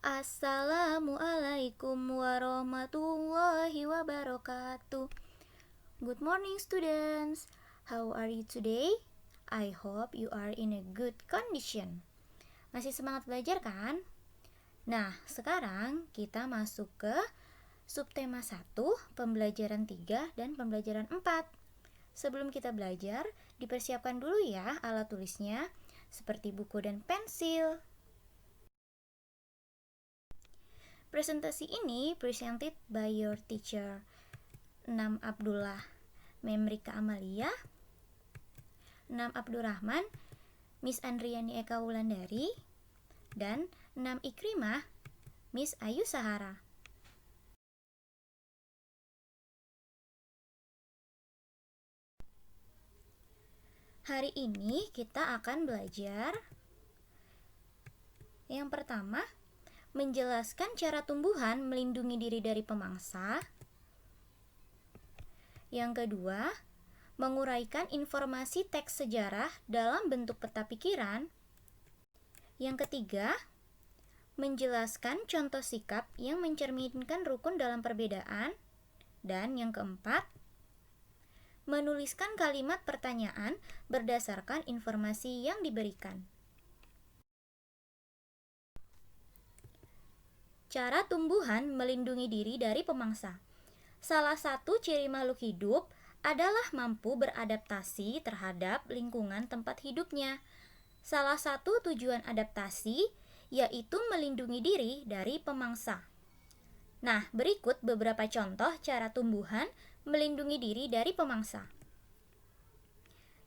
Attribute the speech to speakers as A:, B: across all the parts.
A: Assalamualaikum warahmatullahi wabarakatuh. Good morning students. How are you today? I hope you are in a good condition. Masih semangat belajar kan? Nah, sekarang kita masuk ke subtema 1, pembelajaran 3 dan pembelajaran 4. Sebelum kita belajar, dipersiapkan dulu ya alat tulisnya, seperti buku dan pensil. Presentasi ini presented by your teacher Nam Abdullah, Memrika Amalia, Nam Abdurrahman, Miss Andriani Eka Wulandari, dan Nam Ikrimah, Miss Ayu Sahara. Hari ini kita akan belajar yang pertama, menjelaskan cara tumbuhan melindungi diri dari pemangsa. Yang kedua, menguraikan informasi teks sejarah dalam bentuk peta pikiran. Yang ketiga, menjelaskan contoh sikap yang mencerminkan rukun dalam perbedaan. Dan yang keempat, menuliskan kalimat pertanyaan berdasarkan informasi yang diberikan. Cara tumbuhan melindungi diri dari pemangsa. Salah satu ciri makhluk hidup adalah mampu beradaptasi terhadap lingkungan tempat hidupnya. Salah satu tujuan adaptasi yaitu melindungi diri dari pemangsa. Nah, berikut beberapa contoh cara tumbuhan melindungi diri dari pemangsa.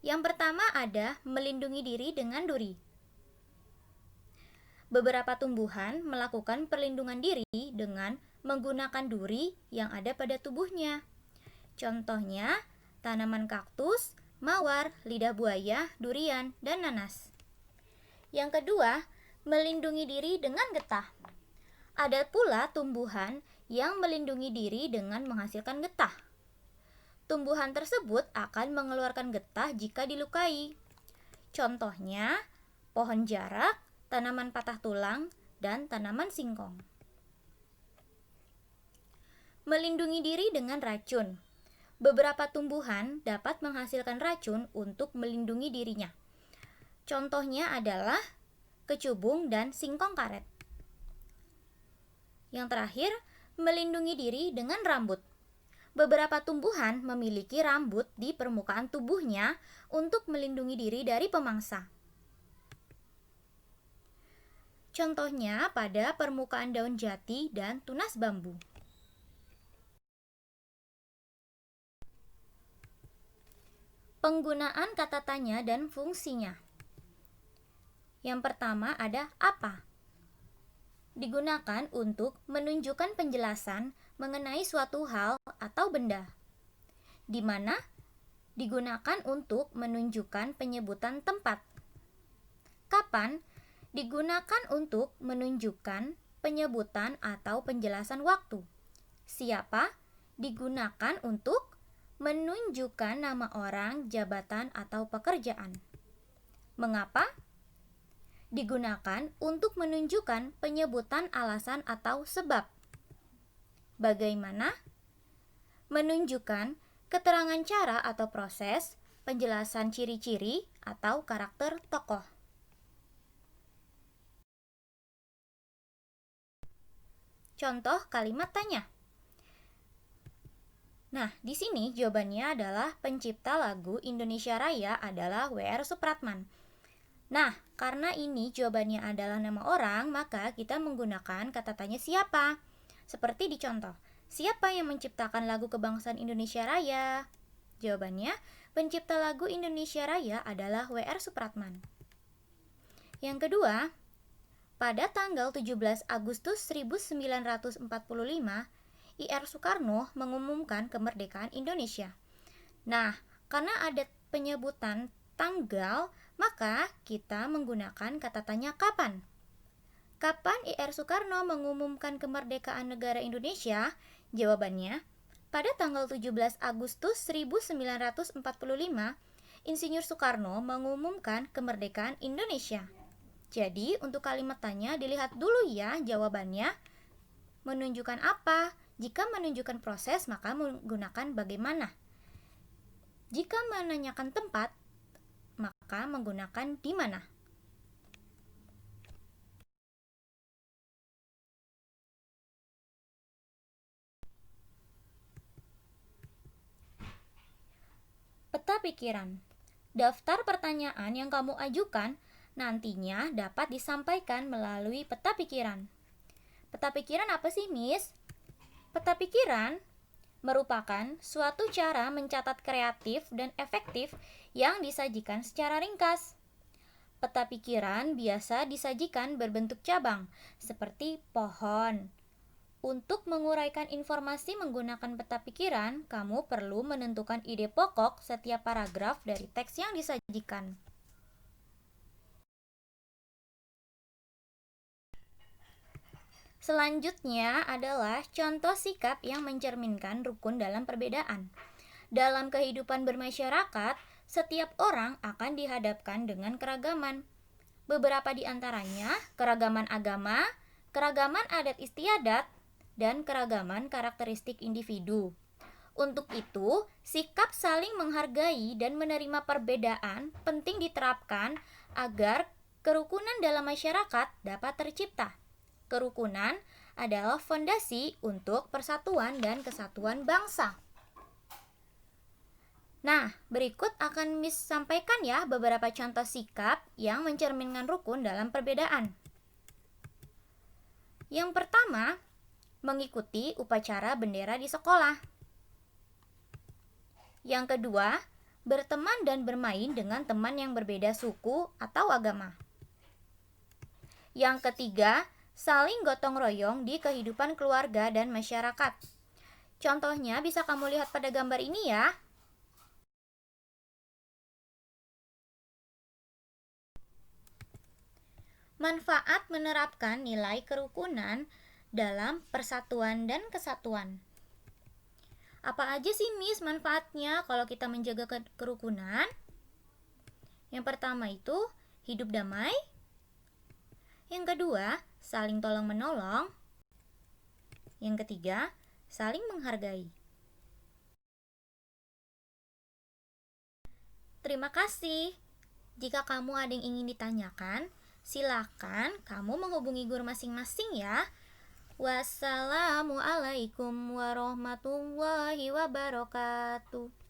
A: Yang pertama ada melindungi diri dengan duri. Beberapa tumbuhan melakukan perlindungan diri dengan menggunakan duri yang ada pada tubuhnya. Contohnya, tanaman kaktus, mawar, lidah buaya, durian, dan nanas. Yang kedua, melindungi diri dengan getah. Ada pula tumbuhan yang melindungi diri dengan menghasilkan getah. Tumbuhan tersebut akan mengeluarkan getah jika dilukai. Contohnya, pohon jarak, tanaman patah tulang, dan tanaman singkong. Melindungi diri dengan racun. Beberapa tumbuhan dapat menghasilkan racun untuk melindungi dirinya. Contohnya adalah kecubung dan singkong karet. Yang terakhir, melindungi diri dengan rambut. Beberapa tumbuhan memiliki rambut di permukaan tubuhnya untuk melindungi diri dari pemangsa. Contohnya pada permukaan daun jati dan tunas bambu. Penggunaan kata tanya dan fungsinya. Yang pertama ada apa. Digunakan untuk menunjukkan penjelasan mengenai suatu hal atau benda. Di mana digunakan untuk menunjukkan penyebutan tempat. Kapan digunakan untuk menunjukkan penyebutan atau penjelasan waktu. Siapa digunakan untuk menunjukkan nama orang, jabatan, atau pekerjaan. Mengapa digunakan untuk menunjukkan penyebutan alasan atau sebab. Bagaimana menunjukkan keterangan cara atau proses, penjelasan ciri-ciri atau karakter tokoh. Contoh kalimat tanya. Nah, di sini jawabannya adalah pencipta lagu Indonesia Raya adalah W.R. Supratman. Nah, karena ini jawabannya adalah nama orang, maka kita menggunakan kata tanya siapa. Seperti di contoh, siapa yang menciptakan lagu kebangsaan Indonesia Raya? Jawabannya, pencipta lagu Indonesia Raya adalah W.R. Supratman. Yang kedua, pada tanggal 17 Agustus 1945, I.R. Soekarno mengumumkan kemerdekaan Indonesia. Nah, karena ada penyebutan tanggal, maka kita menggunakan kata tanya kapan. Kapan I.R. Soekarno mengumumkan kemerdekaan negara Indonesia? Jawabannya, pada tanggal 17 Agustus 1945, Insinyur Soekarno mengumumkan kemerdekaan Indonesia. Jadi, untuk kalimat tanya dilihat dulu ya jawabannya menunjukkan apa. Jika menunjukkan proses, maka menggunakan bagaimana. Jika menanyakan tempat, maka menggunakan di mana. Peta pikiran. Daftar pertanyaan yang kamu ajukan nantinya dapat disampaikan melalui peta pikiran. Peta pikiran apa sih, Miss? Peta pikiran merupakan suatu cara mencatat kreatif dan efektif yang disajikan secara ringkas. Peta pikiran biasa disajikan berbentuk cabang, seperti pohon. Untuk menguraikan informasi menggunakan peta pikiran, kamu perlu menentukan ide pokok setiap paragraf dari teks yang disajikan. Selanjutnya adalah contoh sikap yang mencerminkan rukun dalam perbedaan. Dalam kehidupan bermasyarakat, setiap orang akan dihadapkan dengan keragaman. Beberapa di antaranya keragaman agama, keragaman adat istiadat, dan keragaman karakteristik individu. Untuk itu, sikap saling menghargai dan menerima perbedaan penting diterapkan agar kerukunan dalam masyarakat dapat tercipta. Kerukunan adalah fondasi untuk persatuan dan kesatuan bangsa. Nah, berikut akan Miss sampaikan ya beberapa contoh sikap yang mencerminkan rukun dalam perbedaan. Yang pertama, mengikuti upacara bendera di sekolah. Yang kedua, berteman dan bermain dengan teman yang berbeda suku atau agama. Yang ketiga, saling gotong royong di kehidupan keluarga dan masyarakat. Contohnya bisa kamu lihat pada gambar ini ya. Manfaat menerapkan nilai kerukunan dalam persatuan dan kesatuan. Apa aja sih, Miss, manfaatnya kalau kita menjaga kerukunan? Yang pertama itu hidup damai. Yang kedua, saling tolong-menolong. Yang ketiga, saling menghargai. Terima kasih. Jika kamu ada yang ingin ditanyakan, silakan kamu menghubungi guru masing-masing ya. Wassalamualaikum warahmatullahi wabarakatuh.